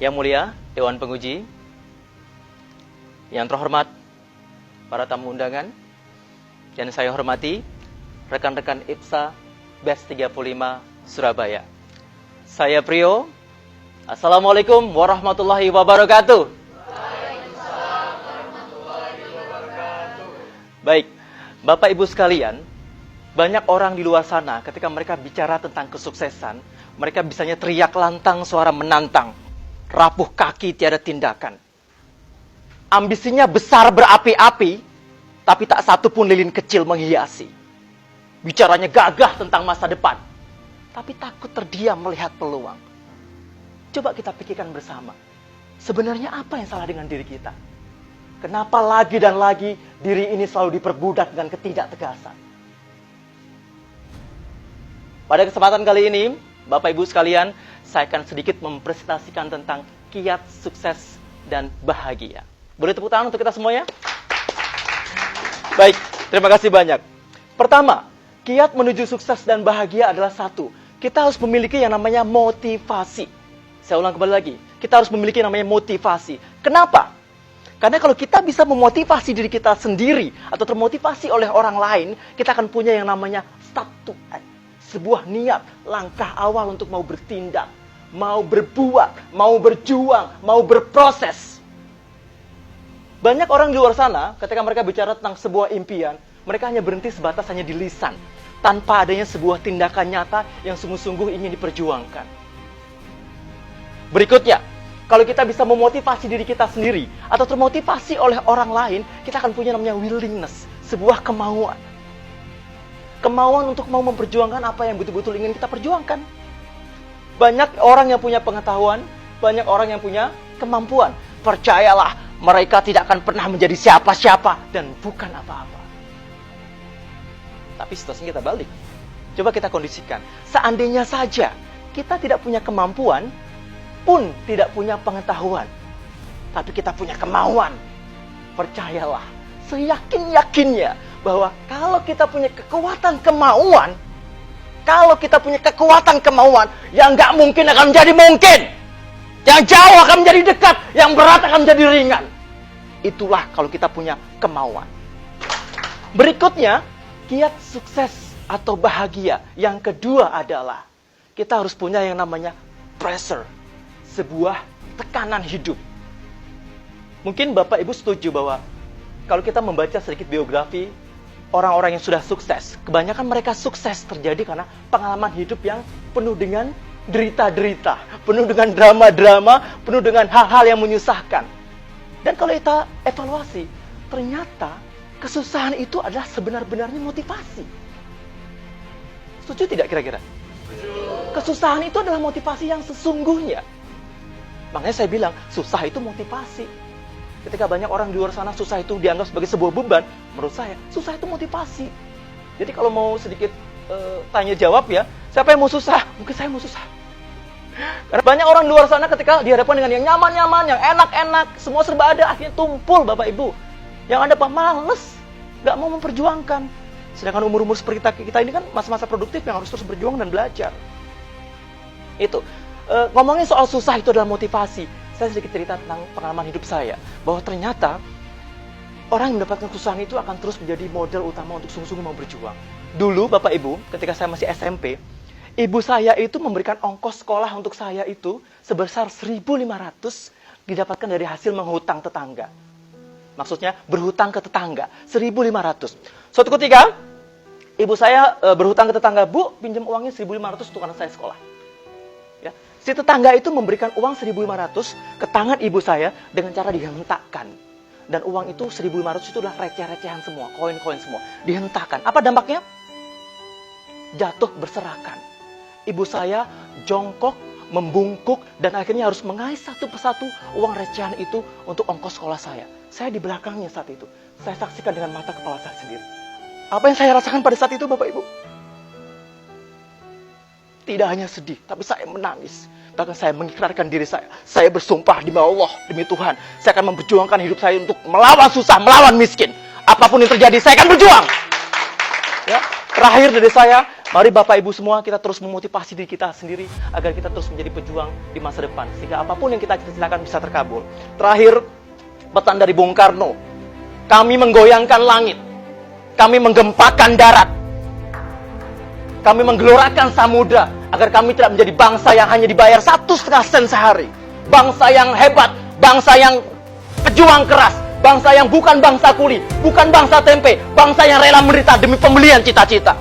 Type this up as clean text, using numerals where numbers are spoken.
Yang mulia, Dewan Penguji, yang terhormat, para tamu undangan, dan saya hormati rekan-rekan IPSA Batch 35 Surabaya. Saya Prio. Assalamualaikum warahmatullahi wabarakatuh. Waalaikumsalam warahmatullahi wabarakatuh. Baik, Bapak Ibu sekalian, banyak orang di luar sana ketika mereka bicara tentang kesuksesan, mereka bisanya teriak lantang, suara menantang, rapuh kaki tiada tindakan. Ambisinya besar berapi-api, tapi tak satu pun lilin kecil menghiasi. Bicaranya gagah tentang masa depan, tapi takut terdiam melihat peluang. Coba kita pikirkan bersama, sebenarnya apa yang salah dengan diri kita? Kenapa lagi dan lagi diri ini selalu diperbudak dengan ketidaktegasan? Pada kesempatan kali ini, Bapak Ibu sekalian, saya akan sedikit mempresentasikan tentang kiat sukses dan bahagia. Boleh tepuk tangan untuk kita semuanya? Baik, terima kasih banyak. Pertama, kiat menuju sukses dan bahagia adalah satu. Kita harus memiliki yang namanya motivasi. Saya ulang kembali lagi. Kita harus memiliki yang namanya motivasi. Kenapa? Karena kalau kita bisa memotivasi diri kita sendiri atau termotivasi oleh orang lain, kita akan punya yang namanya start to act. Sebuah niat, langkah awal untuk mau bertindak, mau berbuat, mau berjuang, mau berproses. Banyak orang di luar sana, ketika mereka bicara tentang sebuah impian, mereka hanya berhenti sebatas hanya di lisan, tanpa adanya sebuah tindakan nyata yang sungguh-sungguh ingin diperjuangkan. Berikutnya, kalau kita bisa memotivasi diri kita sendiri, atau termotivasi oleh orang lain, kita akan punya namanya willingness, sebuah kemauan. Kemauan untuk mau memperjuangkan apa yang betul-betul ingin kita perjuangkan. Banyak orang yang punya pengetahuan, banyak orang yang punya kemampuan. Percayalah, mereka tidak akan pernah menjadi siapa-siapa dan bukan apa-apa. Tapi situasinya kita balik. Coba kita kondisikan. Seandainya saja kita tidak punya kemampuan, pun tidak punya pengetahuan, tapi kita punya kemauan. Percayalah, seyakin-yakinnya bahwa kalau kita punya kekuatan kemauan, yang nggak mungkin akan menjadi mungkin. Yang jauh akan menjadi dekat, yang berat akan menjadi ringan. Itulah kalau kita punya kemauan. Berikutnya, kiat sukses atau bahagia. Yang kedua adalah, kita harus punya yang namanya pressure. Sebuah tekanan hidup. Mungkin Bapak Ibu setuju bahwa kalau kita membaca sedikit biografi orang-orang yang sudah sukses, kebanyakan mereka sukses terjadi karena pengalaman hidup yang penuh dengan derita-derita, penuh dengan drama-drama, penuh dengan hal-hal yang menyusahkan. Dan kalau kita evaluasi, ternyata kesusahan itu adalah sebenar-benarnya motivasi. Setuju tidak kira-kira? Kesusahan itu adalah motivasi yang sesungguhnya. Makanya saya bilang, susah itu motivasi. Ketika banyak orang di luar sana susah itu dianggap sebagai sebuah beban, menurut saya, susah itu motivasi. Jadi kalau mau sedikit tanya jawab ya, siapa yang mau susah? Mungkin saya mau susah. Karena banyak orang di luar sana ketika dihadapkan dengan yang nyaman-nyaman, yang enak-enak, semua serba ada, akhirnya tumpul Bapak Ibu. Yang ada apa? Males, gak mau memperjuangkan. Sedangkan umur-umur seperti kita ini kan masa-masa produktif yang harus terus berjuang dan belajar. Itu. Ngomongin soal susah itu adalah motivasi. Saya sedikit cerita tentang pengalaman hidup saya, bahwa ternyata orang yang mendapatkan kesusahan itu akan terus menjadi model utama untuk sungguh-sungguh mau berjuang. Dulu Bapak Ibu, ketika saya masih SMP, ibu saya itu memberikan ongkos sekolah untuk saya itu sebesar 1.500 didapatkan dari hasil menghutang tetangga. Maksudnya berhutang ke tetangga, 1.500. Suatu ketika, ibu saya berhutang ke tetangga, Bu, pinjam uangnya 1.500 untuk anak saya sekolah. Si tetangga itu memberikan uang 1.500 ke tangan ibu saya dengan cara dihentakkan. Dan uang itu 1.500 itu adalah receh-recehan semua, koin-koin semua. Dihentakkan. Apa dampaknya? Jatuh berserakan. Ibu saya jongkok, membungkuk, dan akhirnya harus mengais satu persatu uang recehan itu untuk ongkos sekolah saya. Saya di belakangnya saat itu. Saya saksikan dengan mata kepala saya sendiri. Apa yang saya rasakan pada saat itu, Bapak Ibu? Tidak hanya sedih, tapi saya menangis. Bahkan saya mengikrarkan diri saya. Saya bersumpah demi Allah, demi Tuhan. Saya akan memperjuangkan hidup saya untuk melawan susah, melawan miskin. Apapun yang terjadi, saya akan berjuang. Ya, terakhir dari saya, Mari Bapak Ibu semua kita terus memotivasi diri kita sendiri agar kita terus menjadi pejuang di masa depan. Sehingga apapun yang kita cita-citakan bisa terkabul. Terakhir, pesan dari Bung Karno. Kami menggoyangkan langit. Kami menggempakan darat. Kami menggelorakan samudra agar kami tidak menjadi bangsa yang hanya dibayar 1,5 sen sehari. Bangsa yang hebat, bangsa yang pejuang keras, bangsa yang bukan bangsa kuli, bukan bangsa tempe, bangsa yang rela menderita demi pembelian cita-cita.